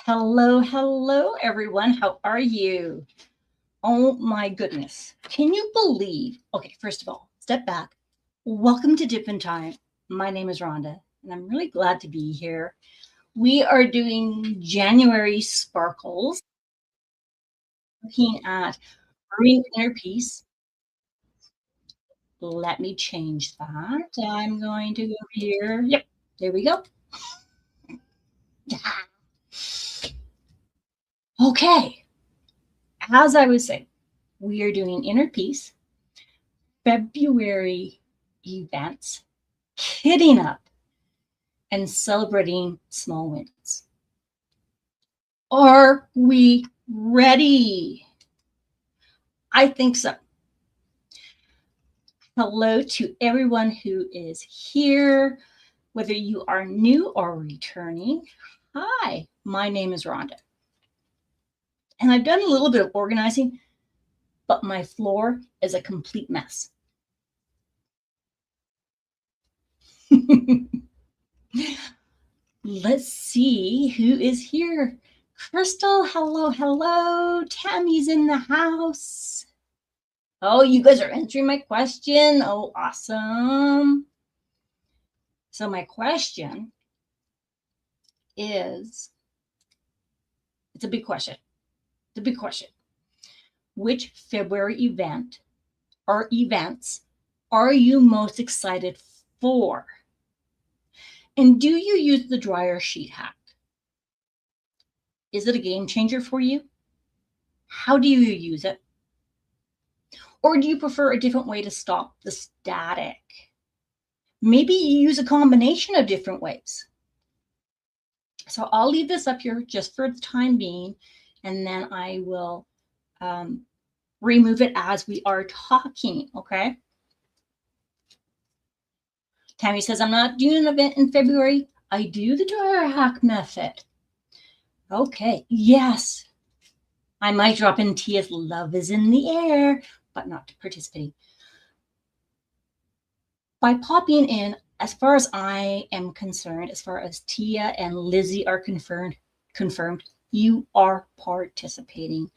Hello, everyone. How are you? Oh my goodness. Can you believe? Okay, first of all, step back. Welcome to Dip in Time. My name is Rhonda, and I'm really glad to be here. We are doing January sparkles, looking at Brewing Inner Peace. Let me change that. I'm going to go over here. Yep, there we go. Okay, as I was saying, we are doing Inner Peace, February events, kidding up, and celebrating small wins. Are we ready? I think so. Hello to everyone who is here, whether you are new or returning. Hi, my name is Rhonda. And I've done a little bit of organizing, but my floor is a complete mess. Let's see who is here. Crystal, hello. Tammy's in the house. Oh, you guys are answering my question. Oh, awesome. So my question is, it's a big question. Which February event or events are you most excited for? And do you use the dryer sheet hack? Is it a game changer for you? How do you use it? Or do you prefer a different way to stop the static? Maybe you use a combination of different ways. So I'll leave this up here just for the time being, and then I will remove it as we are talking, okay? Tammy says, I'm not doing an event in February. I do the dryer hack method. Okay, yes. I might drop in Tia's love is in the air, but not participating. By popping in, as far as I am concerned, as far as Tia and Lizzie are confirmed, you are participating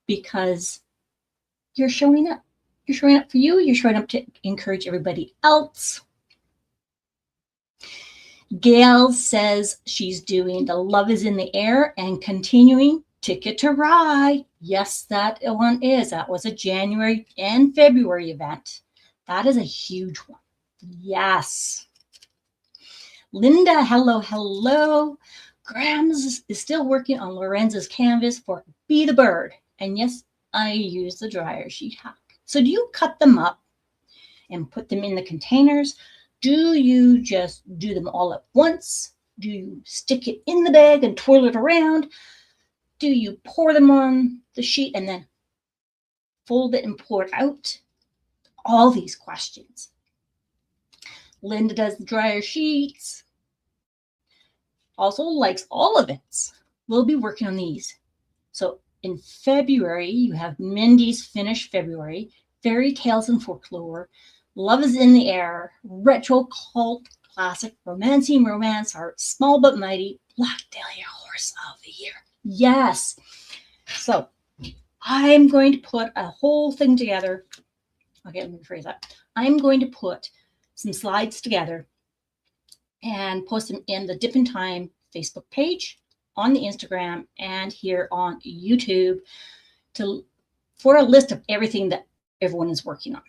because you're showing up. You're showing up for you. You're showing up to encourage everybody else. Gail says she's doing the love is in the air and continuing Ticket to Ride. Yes, that one is. That was a January and February event. That is a huge one. Yes. Linda, hello. Grams is still working on Lorenza's canvas for Be the Bird. And yes, I use the dryer sheet hack. So do you cut them up and put them in the containers? Do you just do them all at once? Do you stick it in the bag and twirl it around? Do you pour them on the sheet and then fold it and pour it out? All these questions. Linda does the dryer sheets. Also likes all events. We'll be working on these. So in February, you have Mindy's Finish February, Fairy Tales and Folklore, Love is in the Air, Retro Cult Classic, Romancing Romance Art, Small But Mighty, Black Dahlia Horse of the Year. Yes. So I'm going to put a whole thing together. Okay, let me rephrase that. I'm going to put some slides together and post them in the Dip in Time Facebook page, on the Instagram, and here on YouTube for a list of everything that everyone is working on.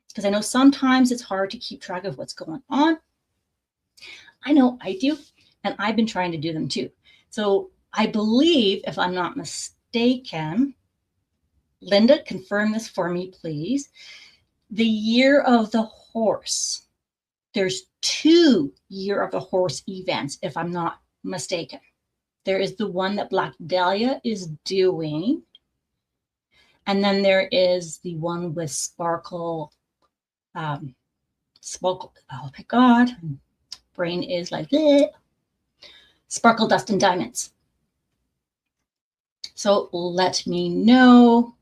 Because I know sometimes it's hard to keep track of what's going on. I know I do, and I've been trying to do them too. So I believe, if I'm not mistaken, Linda, confirm this for me, please. The Year of the Horse. There's 2 Year of the Horse events, if I'm not mistaken. There is the one that Black Dahlia is doing. And then there is the one with Sparkle. Oh my God. Brain is like that. Sparkle, Dust, and Diamonds. So let me know.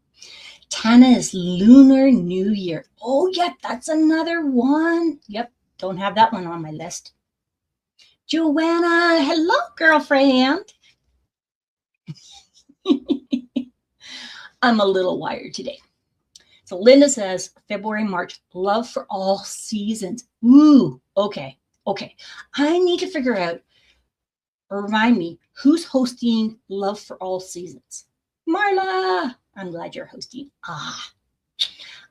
Tana is Lunar New Year. Oh, yeah, that's another one. Yep, don't have that one on my list. Joanna, hello, girlfriend. I'm a little wired today. So Linda says, February, March, love for all seasons. Ooh, okay. I need to figure out or remind me who's hosting Love for All Seasons. Marla, I'm glad you're hosting.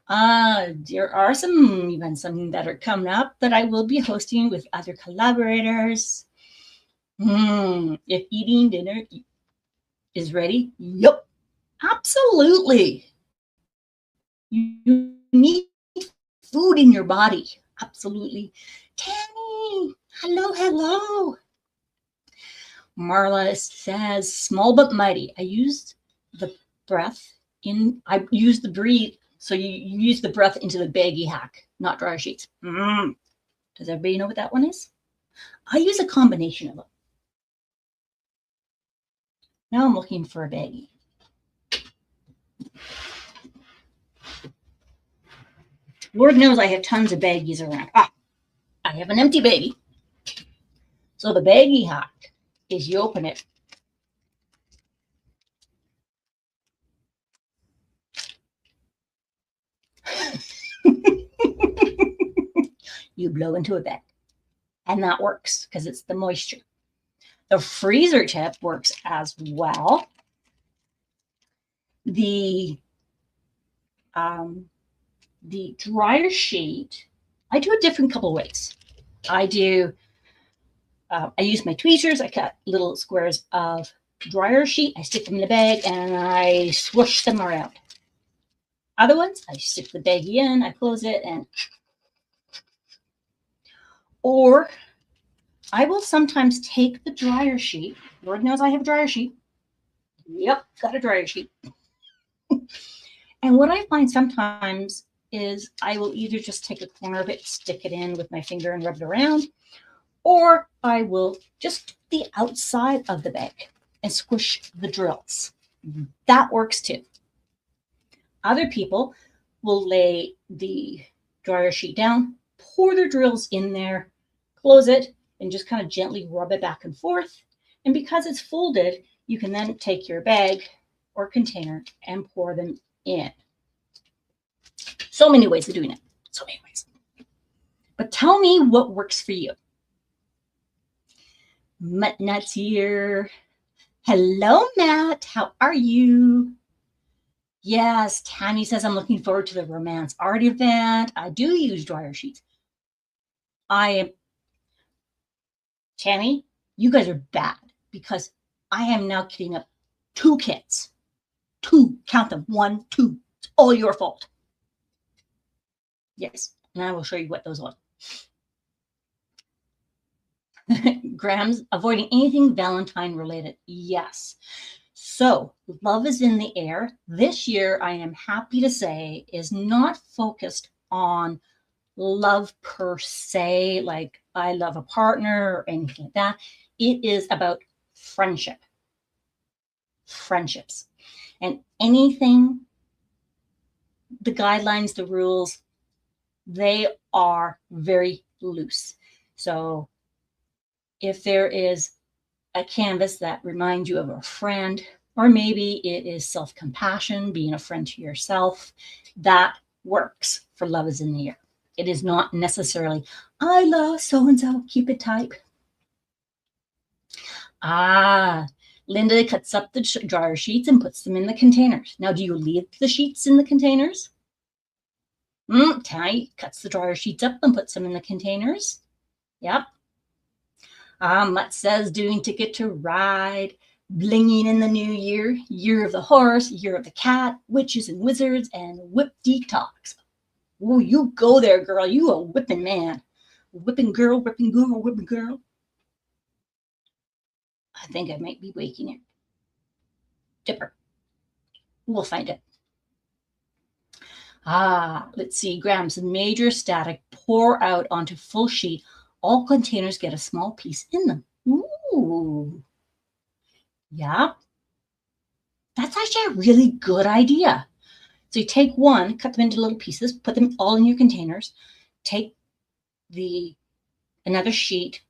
There are some events that are coming up that I will be hosting with other collaborators. If eating dinner is ready, yep, absolutely. You need food in your body. Absolutely. Tammy, hello. Marla says, small but mighty. I used the breathe. So you use the breath into the baggy hack, not dryer sheets. Does everybody know what that one is? I use a combination of them. Now I'm looking for a baggie. Lord knows I have tons of baggies around. I have an empty baggie. So the baggie hack is you open it. You blow into a bag. And that works because it's the moisture. The freezer tip works as well. The dryer sheet, I do a different couple of ways. I use my tweezers. I cut little squares of dryer sheet. I stick them in a bag and I swoosh them around. Other ones, I stick the baggie in, I close it, or I will sometimes take the dryer sheet. Lord knows I have a dryer sheet. Yep, got a dryer sheet. And what I find sometimes is I will either just take a corner of it, stick it in with my finger and rub it around, or I will just the outside of the bag and squish the drills. That works too. Other people will lay the dryer sheet down, pour their drills in there, close it, and just kind of gently rub it back and forth. And because it's folded, you can then take your bag or container and pour them in. So many ways of doing it. So many ways. But tell me what works for you. Mutt Nuts here. Hello, Matt. How are you? Yes, Tammy says, I'm looking forward to the romance art event. I do use dryer sheets. Tammy, you guys are bad because I am now kitting up 2 kits. 2, count them, 1, 2. It's all your fault. Yes, and I will show you what those are. Graham's avoiding anything Valentine related. Yes. So love is in the air. This year, I am happy to say, is not focused on love per se, like I love a partner or anything like that. It is about friendship. Friendships. And anything, the guidelines, the rules, they are very loose. So if there is a canvas that reminds you of a friend, or maybe it is self-compassion, being a friend to yourself, that works for love is in the air. It is not necessarily, I love so-and-so, keep it tight. Linda cuts up the dryer sheets and puts them in the containers. Now, do you leave the sheets in the containers? Tammy cuts the dryer sheets up and puts them in the containers. Yep. Mutt says, doing Ticket to Ride, blinging in the new year, year of the horse, year of the cat, witches and wizards, and whip detox. Oh, you go there, girl. You a whipping man. Whipping girl, whipping girl, whipping girl. I think I might be waking it. Dipper. We'll find it. Let's see. Grams, major static, pour out onto full sheet. All containers get a small piece in them. Ooh. Yeah. That's actually a really good idea. So you take one, cut them into little pieces, put them all in your containers, take another sheet,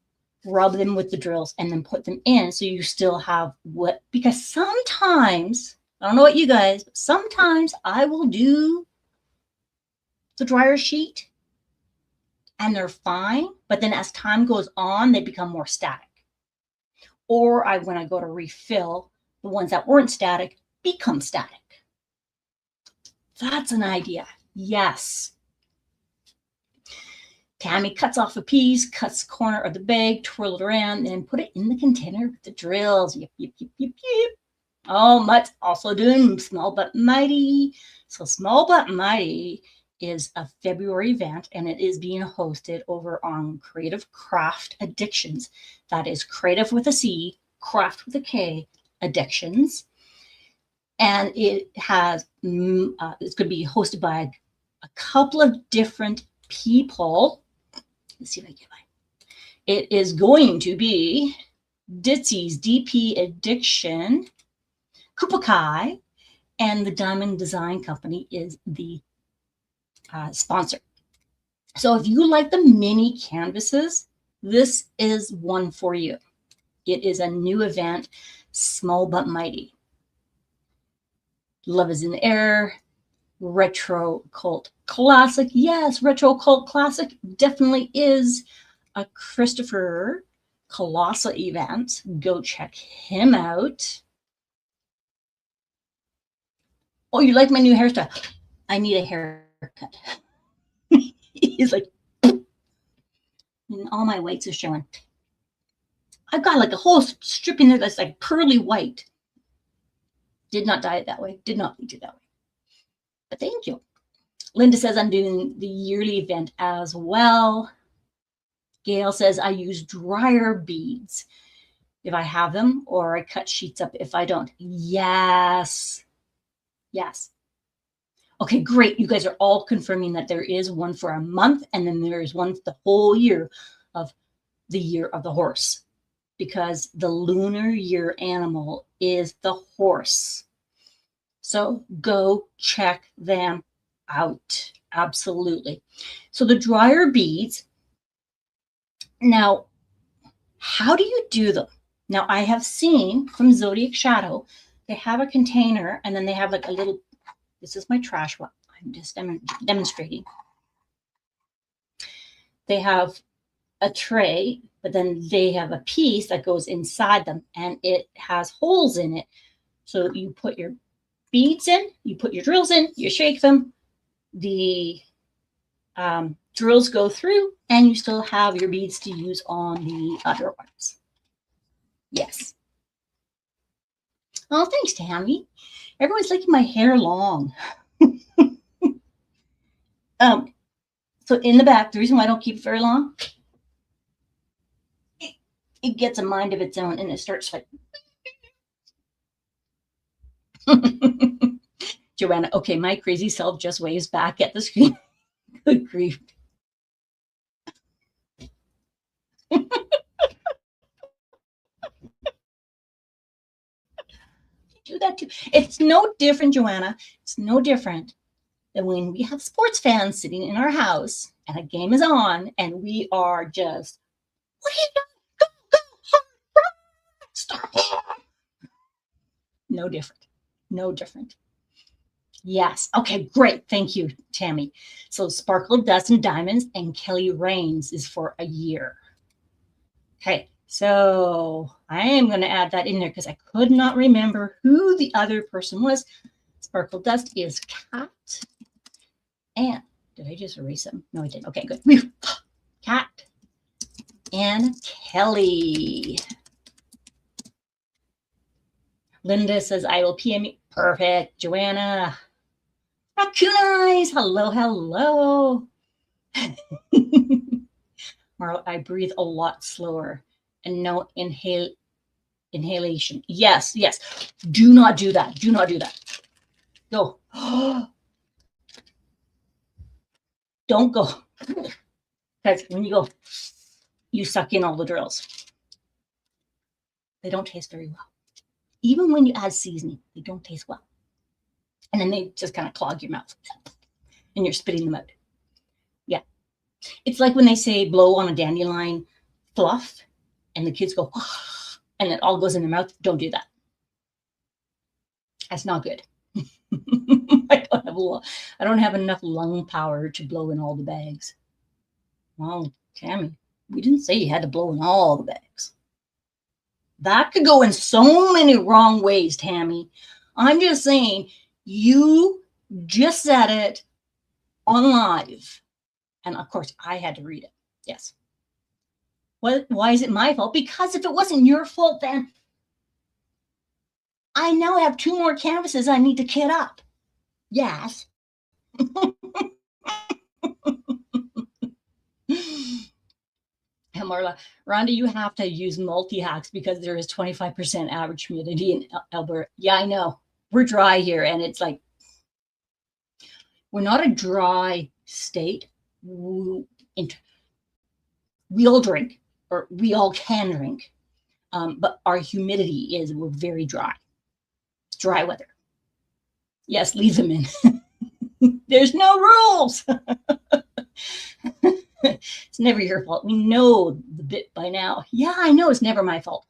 rub them with the drills, and then put them in so you still have what, because sometimes, I don't know what you guys, but sometimes I will do the dryer sheet and they're fine, but then as time goes on, they become more static. Or when I go to refill, the ones that weren't static become static. That's an idea. Yes. Tammy cuts off a piece, cuts the corner of the bag, twirl it around, and put it in the container with the drills. Yip, yip, yip, yip, yip. Oh, Mutt's also doing Small But Mighty. So Small But Mighty is a February event, and it is being hosted over on Creative Craft Addictions. That is creative with a C, craft with a K, Addictions. And it has, it's going to be hosted by a couple of different people. Let's see if I can find it. It is going to be Ditsy's DP Addiction, Kupakai, and the Diamond Design Company is the sponsor. So if you like the mini canvases, this is one for you. It is a new event, Small But Mighty. Love is in the Air, Retro Cult Classic. Yes, Retro Cult Classic definitely is a Christopher Colossa event. Go check him out. Oh, you like my new hairstyle? I need a haircut. He's like, and all my whites are showing. I've got like a whole strip in there that's like pearly white. Did not dye it that way. Did not bleach it that way. But thank you. Linda says I'm doing the yearly event as well. Gail says I use dryer beads if I have them, or I cut sheets up if I don't. Yes. Yes. Okay, great. You guys are all confirming that there is one for a month, and then there is one for the whole year of the year of the horse, because the lunar year animal is the horse. So go check them out. Absolutely. So the dryer beads. Now, how do you do them? Now, I have seen from Zodiac Shadow, they have a container and then they have like a little, this is my trash one. I'm just demonstrating. They have a tray, but then they have a piece that goes inside them and it has holes in it. So you put your beads in, you put your drills in, you shake them, the drills go through, and you still have your beads to use on the other ones. Yes. Oh, thanks, Tammy. Everyone's liking my hair long. So in the back, the reason why I don't keep it very long, it gets a mind of its own, and it starts like. Joanna, okay, my crazy self just waves back at the screen. Good grief. Do that too. It's no different, Joanna. It's no different than when we have sports fans sitting in our house and a game is on and we are just, what are you doing? Go, hard, stop. No different. No different. Yes. Okay, great. Thank you, Tammy. So Sparkle Dust and Diamonds and Kelly Rains is for a year. Okay. So I am going to add that in there because I could not remember who the other person was. Sparkle Dust is Kat. And did I just erase them? No, I didn't. Okay, good. Kat and Kelly. Linda says, I will PM you. Perfect. Joanna. Raccoon Eyes. Hello, hello. Marla, I breathe a lot slower and no inhalation. Yes, yes. Do not do that. Do not do that. Go. Don't go. Because when you go, you suck in all the drills. They don't taste very well. Even when you add seasoning, they don't taste well. And then they just kind of clog your mouth and you're spitting them out. Yeah. It's like when they say blow on a dandelion fluff. and the kids go, and it all goes in their mouth. Don't do that. That's not good. I don't have enough lung power to blow in all the bags. Well, Tammy, we didn't say you had to blow in all the bags. That could go in so many wrong ways, Tammy. I'm just saying, you just said it on live. And of course, I had to read it. Yes. Why is it my fault? Because if it wasn't your fault, then I now have 2 more canvases I need to kit up. Yes. And Marla, Rhonda, you have to use multi-hacks because there is 25% average humidity in Alberta. Yeah, I know. We're dry here, and it's like, we're not a dry state. We all drink, or we all can drink, but our humidity is, we're very dry. Dry weather. Yes, leave them in. There's no rules. It's never your fault. We know the bit by now. Yeah, I know it's never my fault.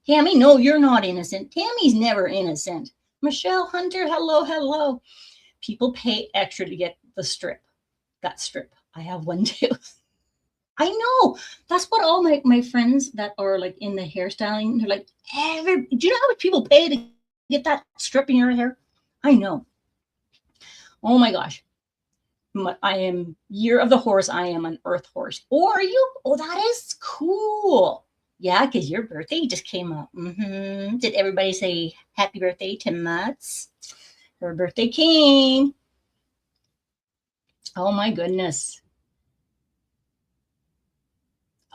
Tammy, no, you're not innocent. Tammy's never innocent. Michelle Hunter, hello, hello. People pay extra to get the strip. That strip. I have one too. I know. That's what all my friends that are like in the hairstyling, they're like, do you know how much people pay to get that strip in your hair? I know. Oh my gosh. I am year of the horse. I am an earth horse. Or are you? Oh, that is cool. Yeah, because your birthday just came up. Did everybody say happy birthday to Mutz? Her birthday came. Oh my goodness.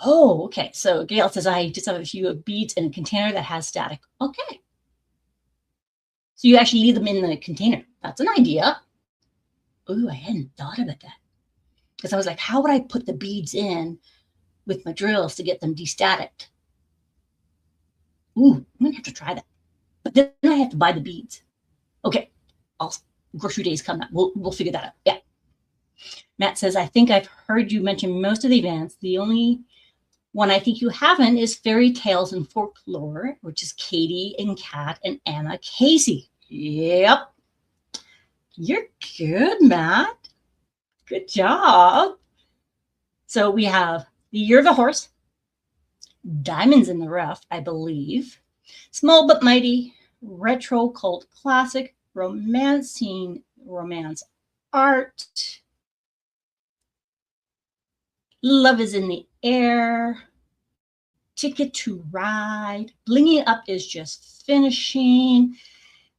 Oh, okay. So Gail says, I just have a few beads in a container that has static. Okay. So you actually leave them in the container. That's an idea. Ooh, I hadn't thought about that. Because I was like, how would I put the beads in with my drills to get them destaticked? Ooh, I'm going to have to try that. But then I have to buy the beads. Okay. Grocery days come up. We'll figure that out. Yeah. Matt says, I think I've heard you mention most of the events. The only one I think you haven't is Fairy Tales and Folklore, which is Katie and Kat and Anna Casey. Yep. You're good, Matt. Good job. So we have the Year of the Horse, Diamonds in the Rough, I believe, Small but Mighty, Retro Cult Classic, Romancing Romance Art, Love is in the Air, Ticket to Ride, Blinging Up is just finishing.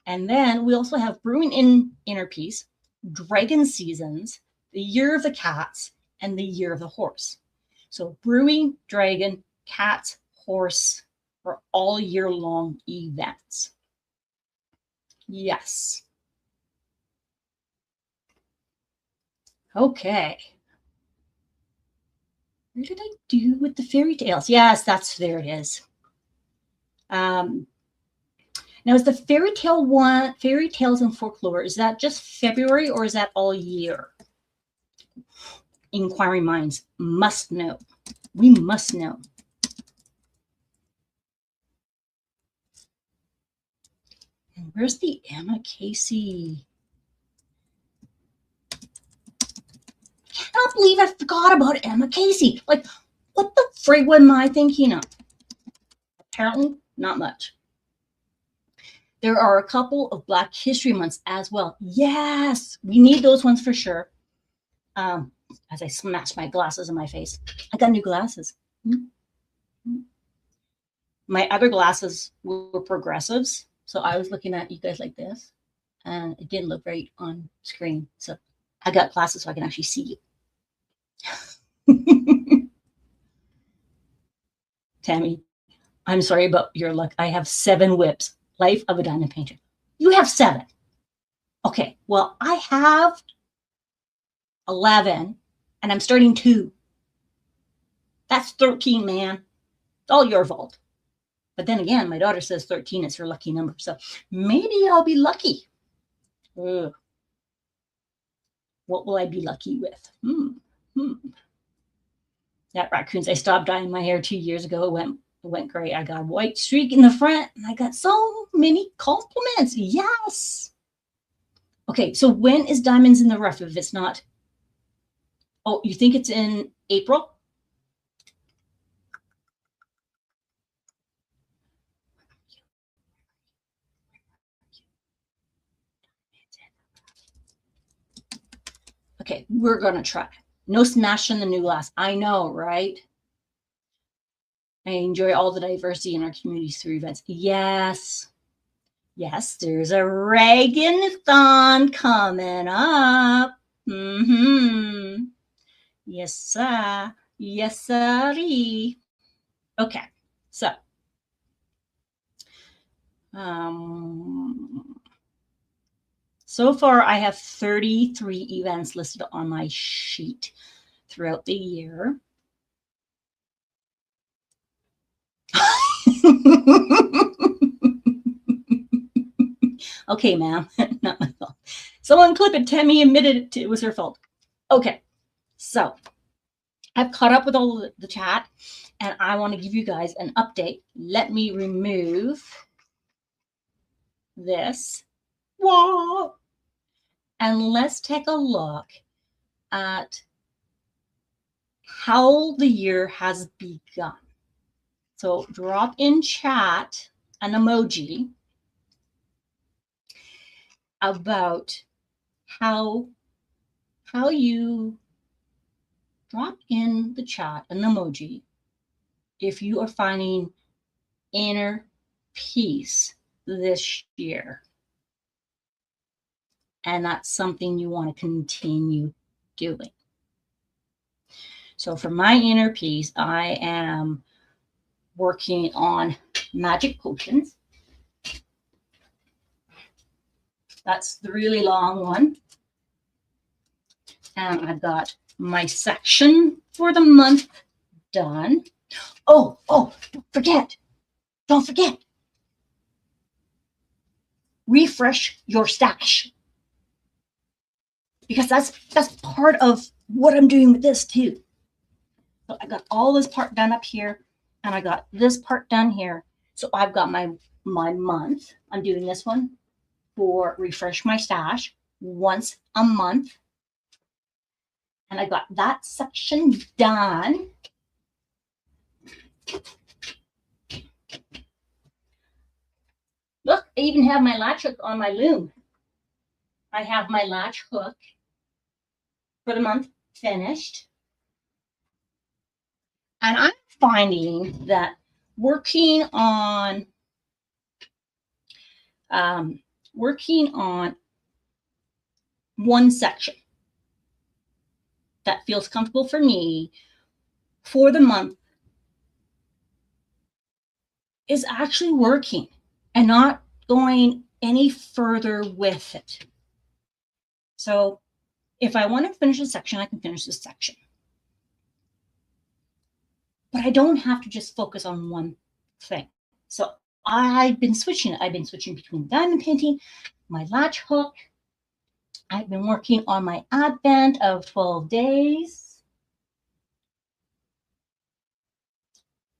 And then we also have Brewing Inner Peace, Dragon Seasons, the Year of the Cats, and the Year of the Horse. So Brewing, Dragon, Cats, Horse are all year-long events. Yes. Okay. What did I do with the fairy tales? Yes, there it is. Now, is the fairy tales and folklore, is that just February or is that all year? Inquiring minds must know. We must know. And where's the Emma Casey? I cannot believe I forgot about Emma Casey. Like, what the frig am I thinking of? Apparently, not much. There are a couple of Black History Months as well. Yes, we need those ones for sure. As I smash my glasses in my face. I got new glasses. My other glasses were progressives. So I was looking at you guys like this. And it didn't look right on screen. So I got glasses so I can actually see you. Tammy, I'm sorry about your luck. I have 7 whips. Life of a Diamond Painter. You have 7. Okay, well, I have 11, and I'm starting 2. That's 13, man. It's all your fault. But then again, my daughter says 13 is her lucky number, so maybe I'll be lucky. Ugh. What will I be lucky with? That raccoons. I stopped dyeing my hair 2 years ago. It went It went great. I got a white streak in the front and I got so many compliments. Yes. Okay, so when is Diamonds in the Rough if it's not? Oh, you think it's in April? Okay, we're going to try. No smashing the new glass. I know, right? I enjoy all the diversity in our communities through events. Yes. Yes, there's a Reagan-a-thon coming up. Mm-hmm. Yes, sir. Yes, sirree. Okay, so so far I have 33 events listed on my sheet throughout the year. Okay, ma'am, not my fault. Someone clip it. Tammy admitted it was her fault. Okay, so I've caught up with all the chat and I want to give you guys an update. Let me remove this. Whoa. And let's take a look at how the year has begun. So drop in chat an emoji about how you drop in the chat an emoji if you are finding inner peace this year. And that's something you want to continue doing. So for my inner peace, I am working on magic potions. That's the really long one. And I've got my section for the month done. Oh, don't forget. Refresh your stash. Because that's part of what I'm doing with this too. So I got all this part done up here and I got this part done here. So I've got my month. I'm doing this one for refresh my stash once a month. And I got that section done. Look, I even have my latch hook on my loom. I have my latch hook for the month finished. And I'm finding that working on one section that feels comfortable for me for the month is actually working and not going any further with it. So if I want to finish a section, I can finish this section. But I don't have to just focus on one thing. So I've been switching. I've been switching between diamond painting, my latch hook. I've been working on my advent of 12 days.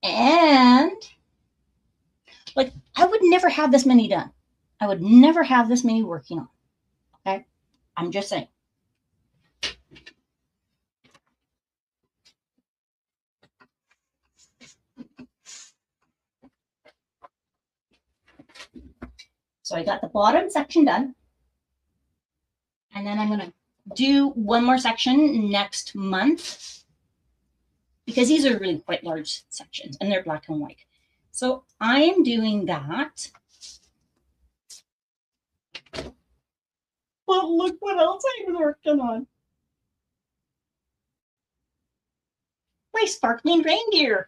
And like, I would never have this many done. I would never have this many working on. Okay? I'm just saying. So I got the bottom section done. And then I'm going to do one more section next month because these are really quite large sections and they're black and white. So I am doing that. But look what else I was working on. My sparkling reindeer.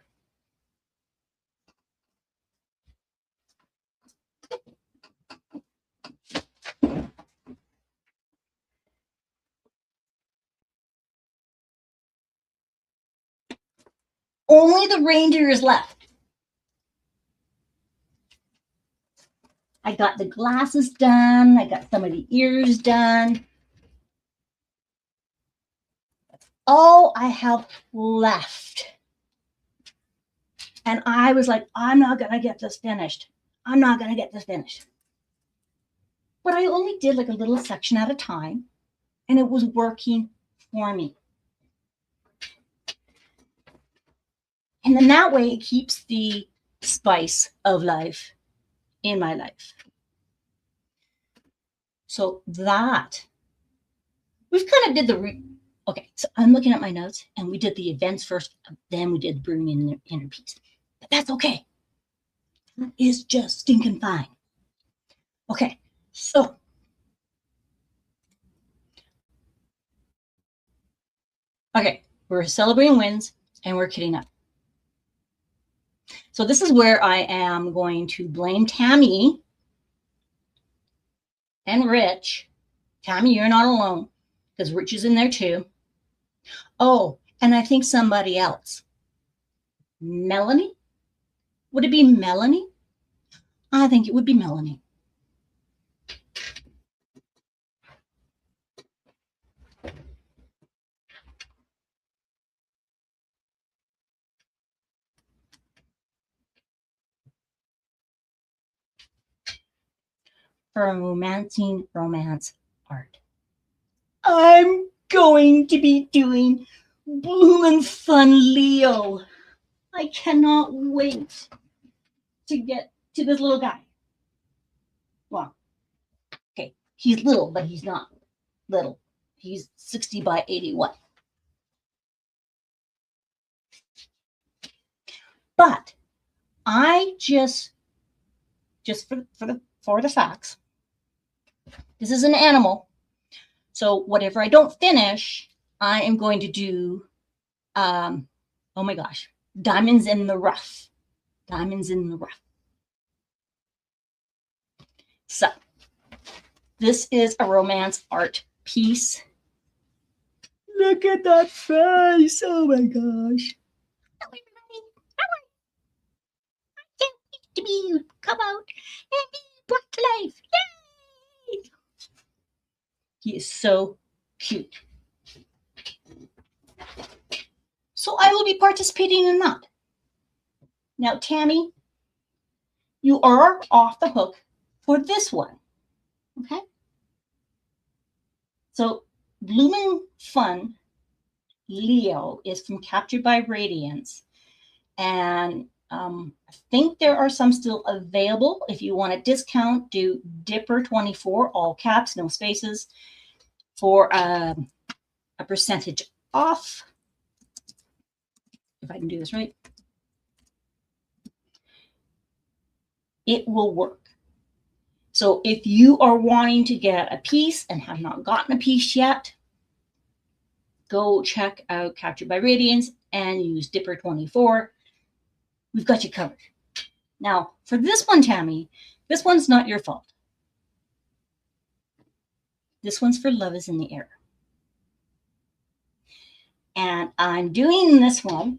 Only the reindeer is left. I got the glasses done. I got some of the ears done. All I have left And I was like, I'm not going to get this finished. I'm not going to get this finished. But I only did like a little section at a time, and it was working for me. And then that way it keeps the spice of life in my life. So that we've kind of did the okay. So I'm looking at my notes, and we did the events first, then we did Brewing Inner Peace. But that's okay. That is just stinking fine. Okay, so okay, we're celebrating wins and we're kidding up. So this is where I am going to blame Tammy and Rich. Tammy, you're not alone, because Rich is in there too. Oh, and I think somebody else. Melanie? Would it be Melanie? I think it would be Melanie. For romancing romance art. I'm going to be doing Bloomin' Fun Leo. I cannot wait to get to this little guy. Well, okay, he's little, but he's not little. He's 60 by 81. But I just for the facts, this is an animal. So whatever I don't finish, I am going to do, oh my gosh, diamonds in the rough. Diamonds in the rough. So this is a romance art piece. Look at that face. Oh my gosh. Hello, everybody. I can't wait to be come out and be brought to life. Yay! He is so cute. So I will be participating in that. Now, Tammy, you are off the hook for this one. Okay? So Bloomin' Fun Leo is from Captured by Radiance. And I think there are some still available. If you want a discount, do Dipper24, all caps, no spaces, for a percentage off. If I can do this right. It will work. So if you are wanting to get a piece and have not gotten a piece yet, go check out Captured by Radiance and use Dipper24. We've got you covered. Now, for this one, Tammy, this one's not your fault. This one's for Love is in the Air. And I'm doing this one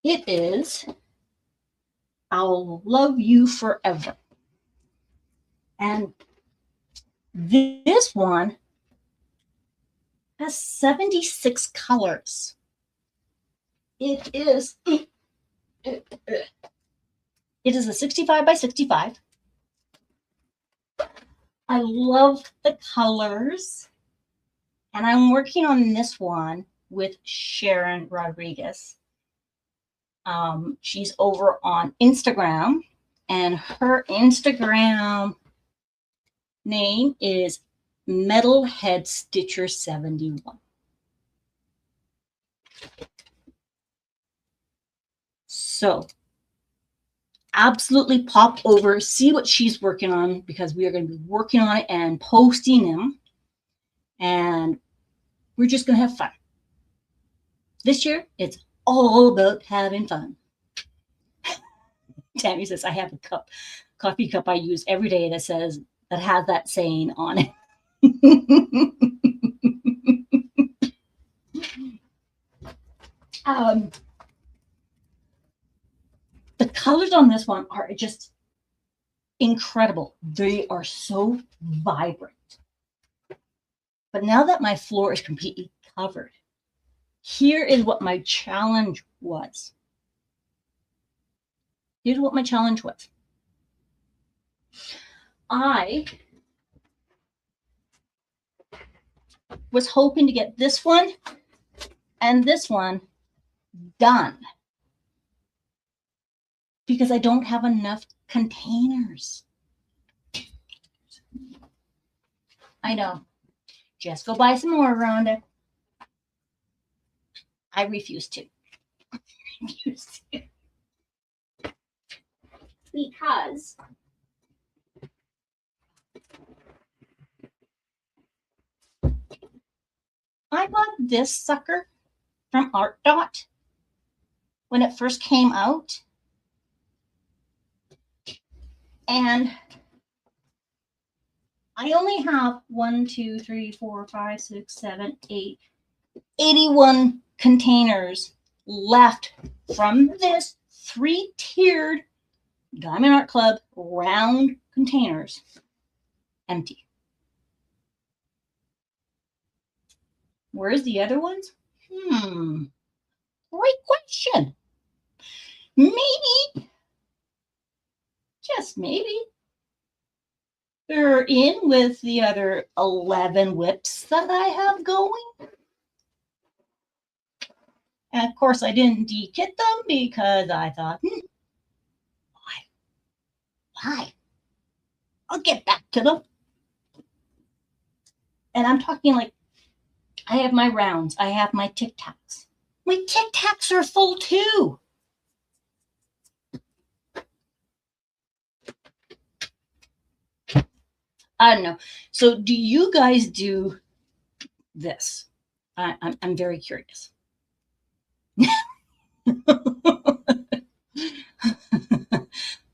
it is I'll Love You Forever. And this one has 76 colors. It is a 65 by 65. I love the colors. And I'm working on this one with Sharon Rodriguez. She's over on Instagram, and her Instagram name is Metalhead Stitcher 71. So absolutely pop over, see what she's working on, because we are going to be working on it and posting them, and we're just going to have fun. This year, it's all about having fun. Tammy says, I have a coffee cup I use every day that has that saying on it. The colors on this one are just incredible. They are so vibrant. But now that my floor is completely covered, here is what my challenge was. Here's what my challenge was. I was hoping to get this one and this one done because I don't have enough containers. I know. Just go buy some more, Rhonda. I refuse to. Because I bought this sucker from Art Dot when it first came out. And I only have 81 containers left from this 3-tiered Diamond Art Club round containers. Empty. Where's the other ones? Great question. Maybe, just maybe, they're in with the other 11 whips that I have going. And of course, I didn't de-kit them because I thought, why? I'll get back to them. And I'm talking like, I have my rounds. I have my Tic Tacs. My Tic Tacs are full too. I don't know. So do you guys do this? I'm very curious.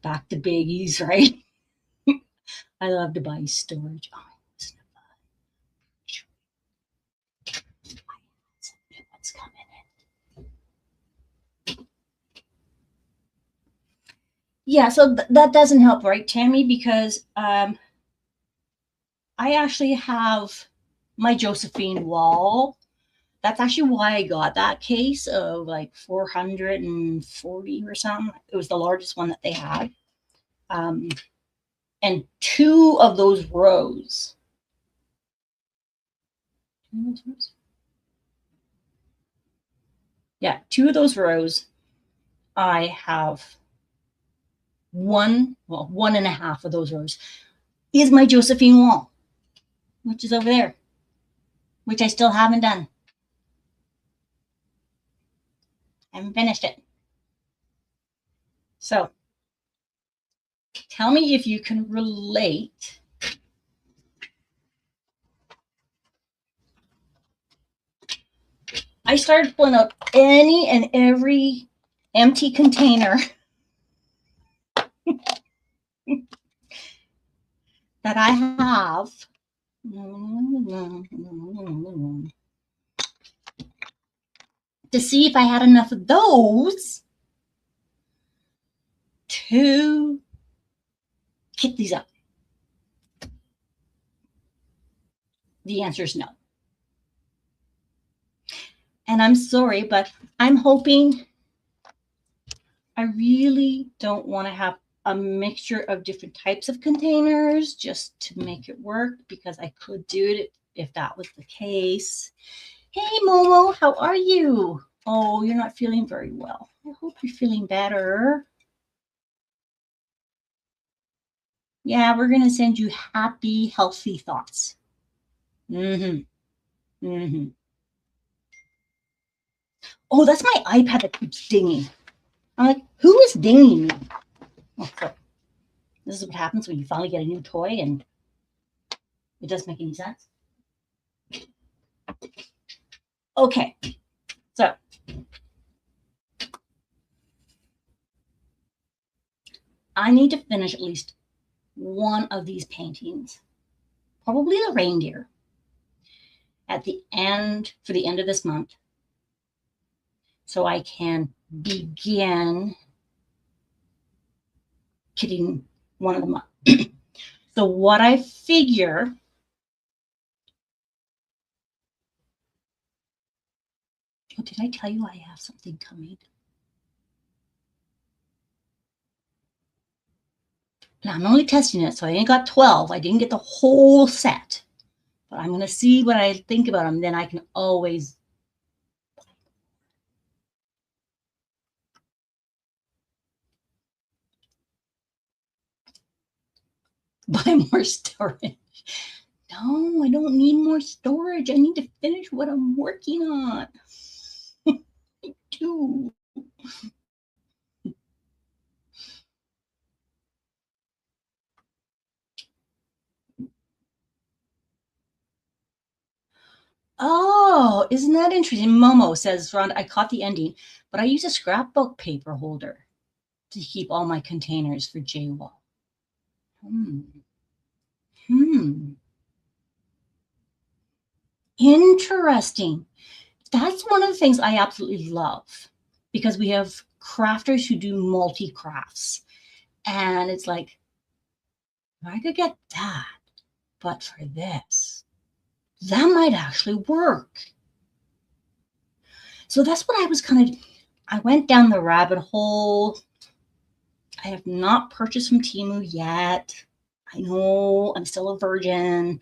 Back to biggies, right? I love to buy storage. Oh, what's coming in? Yeah, so that doesn't help, right, Tammy? Because I actually have my Josephine wall. That's actually why I got that case of like 440 or something. It was the largest one that they had. And 2 of those rows. Yeah, 2 of those rows, I have 1.5 of those rows is my Josephine wall, which is over there, which I still haven't done. I haven't finished it. So tell me if you can relate. I started pulling out any and every empty container that I have to see if I had enough of those to kit these up. The answer is no. And I'm sorry, but I'm hoping, I really don't want to have a mixture of different types of containers just to make it work, because I could do it if that was the case. Hey, Momo, how are you? Oh, you're not feeling very well. I hope you're feeling better. Yeah, we're going to send you happy, healthy thoughts. Oh, that's my iPad that keeps dinging. I'm like, who is dinging me? Oh, so this is what happens when you finally get a new toy and it doesn't make any sense. Okay, so I need to finish at least one of these paintings, probably the reindeer, at the end, for the end of this month, so I can begin kitting one of them up. So what I figure, oh, did I tell you I have something coming? Now I'm only testing it, so I ain't got 12. I didn't get the whole set. But I'm going to see what I think about them. Then I can always buy more storage. No, I don't need more storage. I need to finish what I'm working on. I do. Oh, isn't that interesting? Momo says, Rhonda, I caught the ending, but I use a scrapbook paper holder to keep all my containers for JWall. Interesting. That's one of the things I absolutely love, because we have crafters who do multi-crafts. And it's like, I could get that, but for this, that might actually work. So that's what I was I went down the rabbit hole. I have not purchased from Temu yet. I know I'm still a virgin.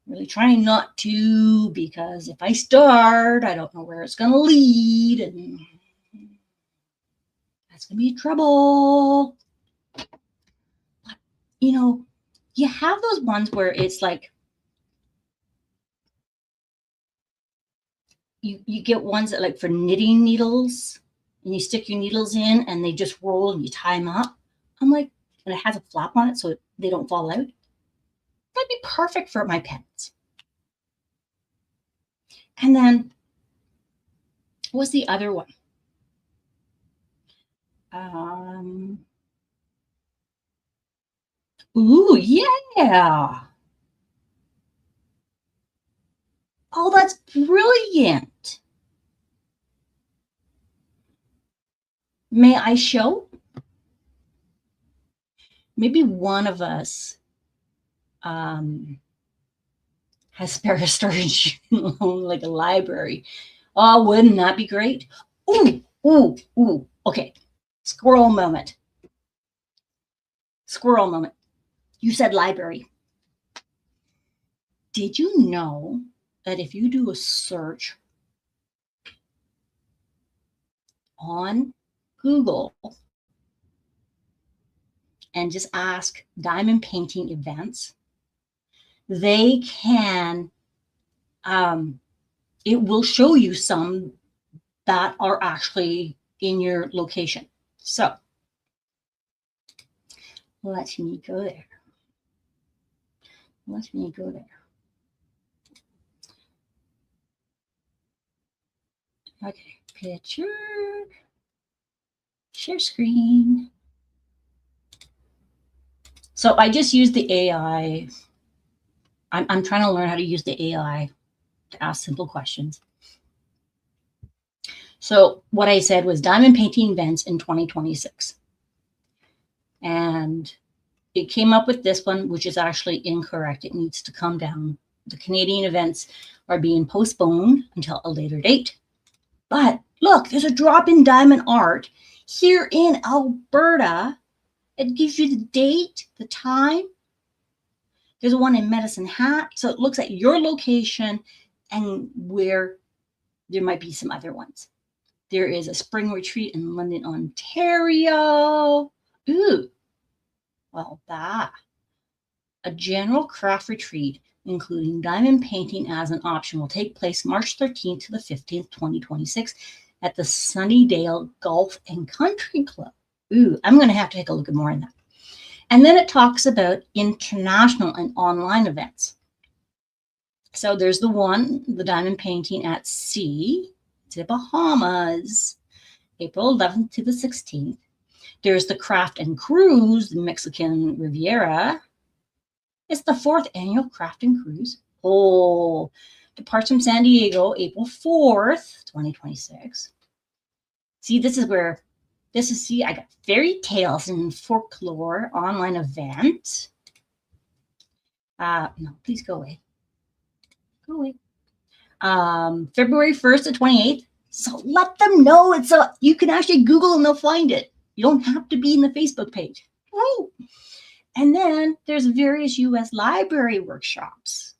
Really trying not to, because if I start, I don't know where it's going to lead, and that's going to be trouble. But, you have those ones where it's like, you get ones that, like, for knitting needles, and you stick your needles in and they just roll and you tie them up. I'm like, and it has a flap on it so they don't fall out. That'd be perfect for my pens. And then, what's the other one? Ooh, yeah. Oh, that's brilliant. May I show? Maybe one of us has spare storage, like a library. Oh, wouldn't that be great? Ooh, ooh, ooh. Okay, squirrel moment. Squirrel moment. You said library. Did you know that if you do a search on Google and just ask diamond painting events, they can, it will show you some that are actually in your location. So let me go there. Let me go there. Okay, picture, share screen. So I just used the AI. I'm trying to learn how to use the AI to ask simple questions. So what I said was diamond painting events in 2026. And it came up with this one, which is actually incorrect. It needs to come down. The Canadian events are being postponed until a later date. But look, there's a drop in diamond art here in Alberta. It gives you the date, the time. There's one in Medicine Hat. So it looks at your location and where there might be some other ones. There is a spring retreat in London, Ontario. Ooh, well, that. A general craft retreat, including diamond painting as an option, will take place March 13th to the 15th, 2026 at the Sunnydale Golf and Country Club. Ooh, I'm going to have to take a look at more in that. And then it talks about international and online events. So there's the diamond painting at sea, to Bahamas, April 11th to the 16th. There's the Craft and Cruise, the Mexican Riviera. It's the 4th annual Craft and Cruise. Oh, departs from San Diego, April 4th, 2026. See, this is where This is, see, I got fairy tales and folklore online event. No, please go away. Go away. February 1st to 28th. So let them know you can actually Google and they'll find it. You don't have to be in the Facebook page. Woo! And then there's various US library workshops.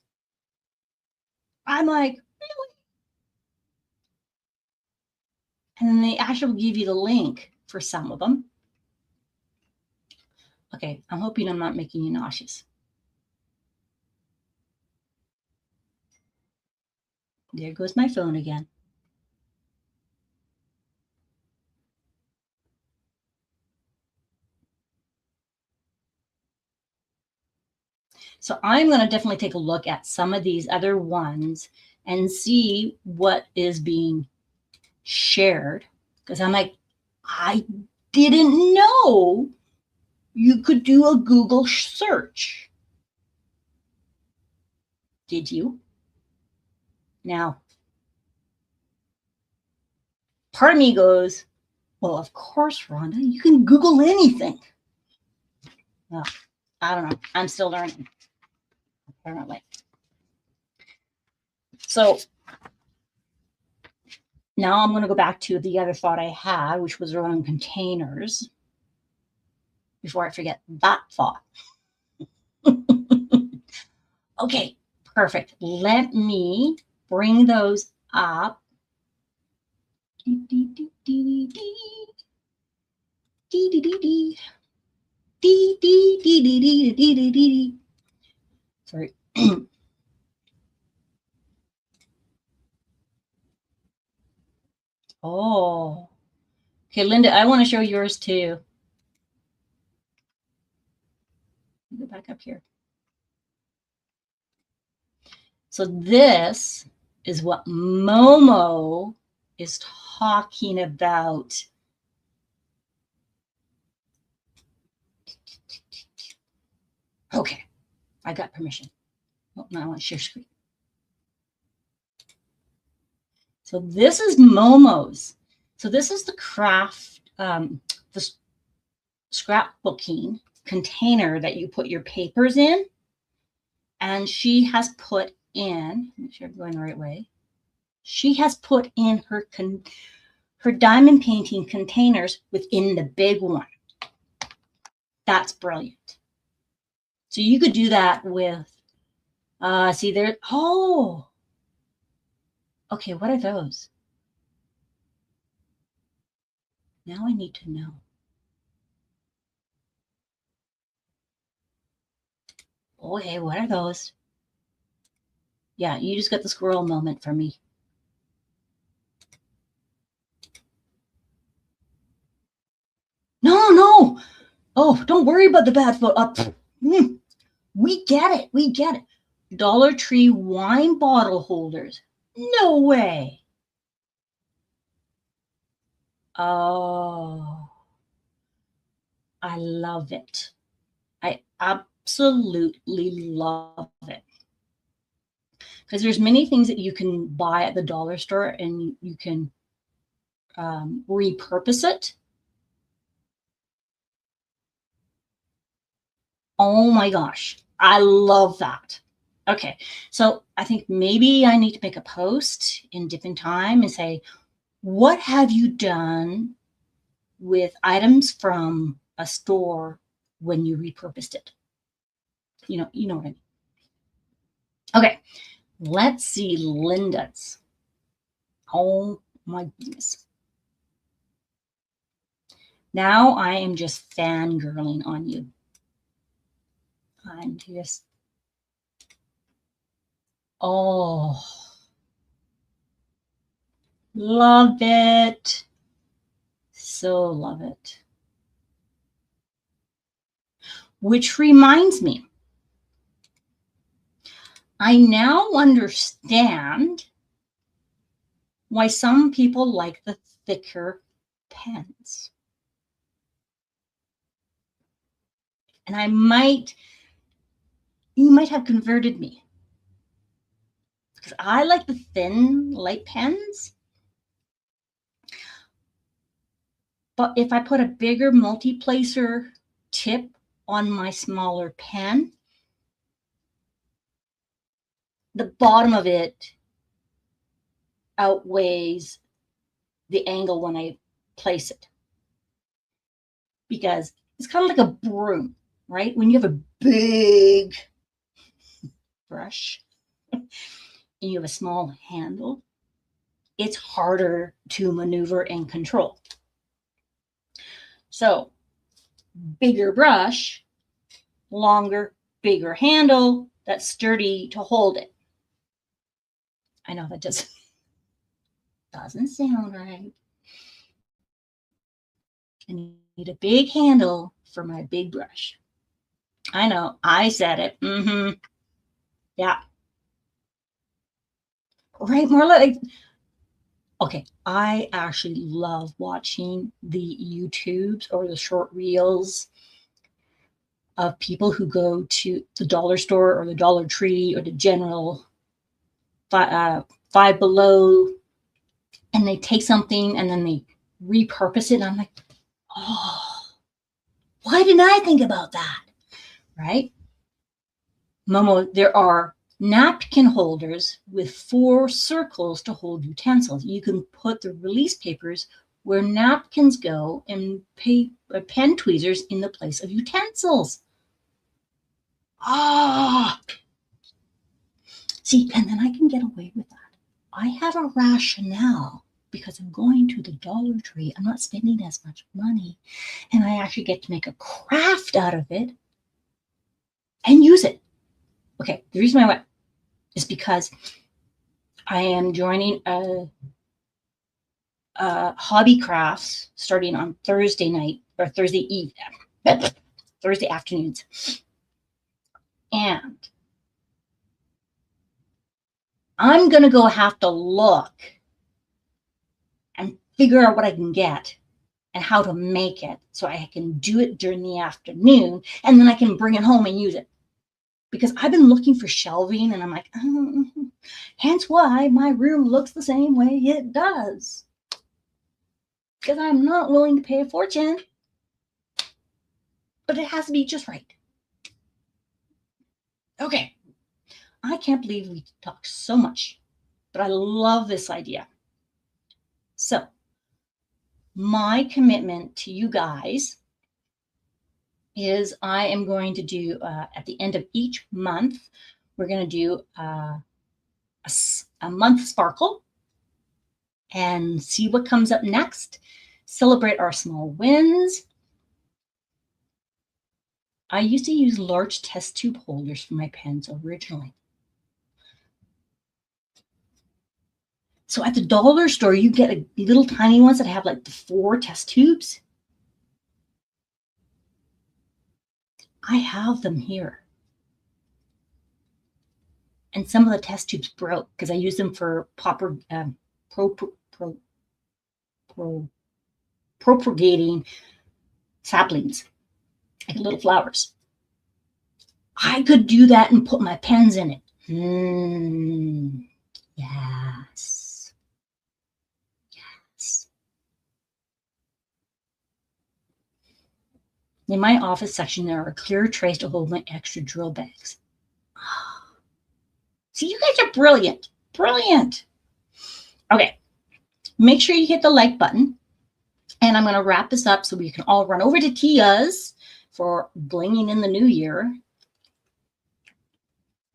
I'm like, really? And then they actually give you the link for some of them. Okay, I'm hoping I'm not making you nauseous. There goes my phone again. So I'm going to definitely take a look at some of these other ones and see what is being shared. Because I'm like, I didn't know you could do a Google search. Did you? Now, part of me goes, well, of course, Rhonda, you can Google anything. Well, I don't know. I'm still learning, apparently. So now I'm going to go back to the other thought I had, which was around containers, before I forget that thought. Okay, perfect. Let me bring those up. Sorry. Oh, okay, Linda, I want to show yours too. Go back up here. So this is what Momo is talking about. Okay, I got permission. Oh, now I want to share screen. So this is Momo's. So this is the craft, the scrapbooking container that you put your papers in. And she has put in, make sure I'm going the right way. She has put in her diamond painting containers within the big one. That's brilliant. So you could do that with, see there, oh, okay, what are those? Now I need to know. Oh, hey, what are those? Yeah, you just got the squirrel moment for me. No. Oh, don't worry about the bad photo. We get it. We get it. Dollar Tree wine bottle holders. No way. Oh, I love it. I absolutely love it. Because there's many things that you can buy at the dollar store and you can repurpose it. Oh my gosh, I love that. Okay, so I think maybe I need to make a post in different time and say, what have you done with items from a store when you repurposed it? You know what I mean. Okay, let's see Linda's. Oh my goodness. Now I am just fangirling on you. I'm just, oh, love it. So love it. Which reminds me, I now understand why some people like the thicker pens. And you might have converted me. Because I like the thin, light pens. But if I put a bigger multi-placer tip on my smaller pen, the bottom of it outweighs the angle when I place it. Because it's kind of like a broom, right? When you have a big brush and you have a small handle, it's harder to maneuver and control. So, bigger brush, longer, bigger handle that's sturdy to hold it. I know that just doesn't sound right. I need a big handle for my big brush. I know, I said it. Yeah. Right, more like, okay, I actually love watching the YouTubes or the short reels of people who go to the dollar store or the Dollar Tree or the General Five Below, and they take something and then they repurpose it. And I'm like, oh, why didn't I think about that? Right? Momo, there are napkin holders with 4 circles to hold utensils. You can put the release papers where napkins go and pen tweezers in the place of utensils. Ah, see, and then I can get away with that. I have a rationale because I'm going to the Dollar Tree. I'm not spending as much money, and I actually get to make a craft out of it and use it. Okay, the reason I went is because I am joining a hobby crafts starting on Thursday night or Thursday afternoons. And I'm going to go have to look and figure out what I can get and how to make it so I can do it during the afternoon, and then I can bring it home and use it. Because I've been looking for shelving and I'm like, hence why my room looks the same way it does. Because I'm not willing to pay a fortune, but it has to be just right. Okay, I can't believe we talked so much, but I love this idea. So, my commitment to you guys is I am going to do, at the end of each month, we're going to do a month sparkle and see what comes up next. Celebrate our small wins. I used to use large test tube holders for my pens originally. So at the dollar store, you get little tiny ones that have like the 4 test tubes. I have them here. And some of the test tubes broke because I used them for propagating saplings, like little flowers. I could do that and put my pens in it. Yes. Yes. In my office section, there are clear trays to hold my extra drill bags. See, you guys are brilliant. Brilliant. Okay. Make sure you hit the like button. And I'm going to wrap this up so we can all run over to Tia's for blinging in the new year.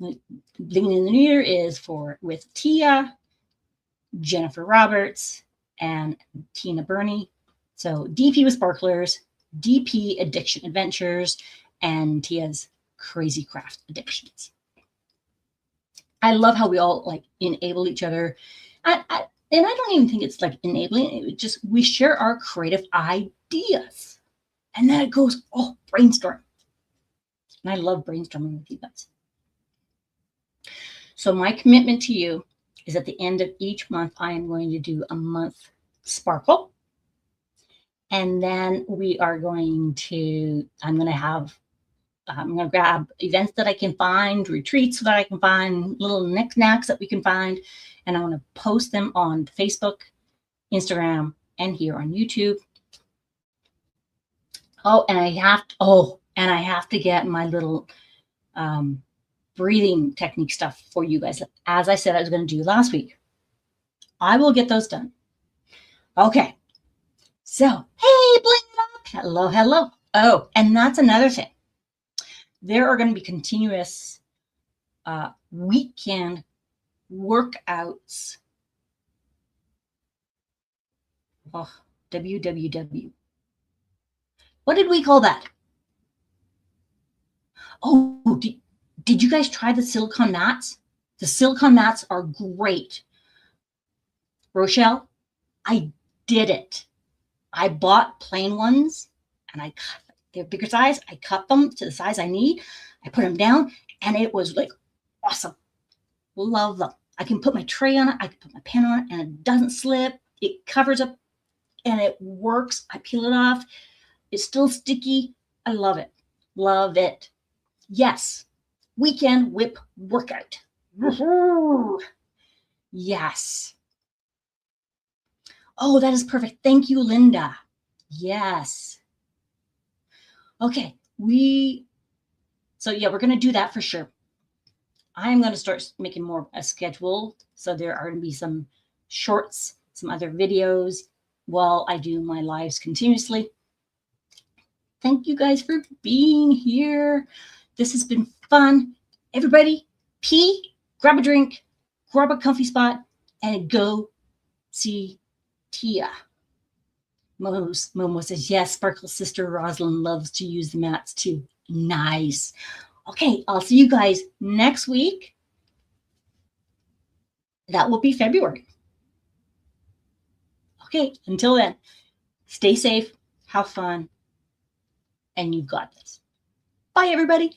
Blinging in the new year is with Tia, Jennifer Roberts, and Tina Burney. So DP with Sparklers, DP Addiction Adventures, and Tia's Crazy Craft Addictions. I love how we all like enable each other. And I don't even think it's like enabling. It just, we share our creative ideas. And then it goes, brainstorm. And I love brainstorming with you guys. So my commitment to you is at the end of each month, I am going to do a month sparkle. And then I'm going to grab events that I can find, retreats that I can find, little knickknacks that we can find, and I'm going to post them on Facebook, Instagram, and here on YouTube. and I have to get my little breathing technique stuff for you guys. As I said, I was going to do last week. I will get those done. Okay. So, hey, bling it up. Hello, hello. Oh, and that's another thing. There are going to be continuous weekend workouts. Oh, WWW. What did we call that? Oh, did you guys try the silicone mats? The silicone mats are great. Rochelle, I did it. I bought plain ones and they're bigger size. I cut them to the size I need. I put them down and it was like awesome. Love them. I can put my tray on it. I can put my pen on it and it doesn't slip. It covers up and it works. I peel it off. It's still sticky. I love it. Love it. Yes. Weekend whip workout. Woo-hoo. Yes. Oh, that is perfect. Thank you, Linda. Yes. Okay. So yeah, we're going to do that for sure. I'm going to start making more a schedule. So there are going to be some shorts, some other videos while I do my lives continuously. Thank you guys for being here. This has been fun. Everybody, pee, grab a drink, grab a comfy spot, and go see Tia. Momo says, yes, Sparkle's sister Rosalind loves to use the mats too. Nice. Okay, I'll see you guys next week. That will be February. Okay, until then, stay safe, have fun, and you've got this. Bye, everybody.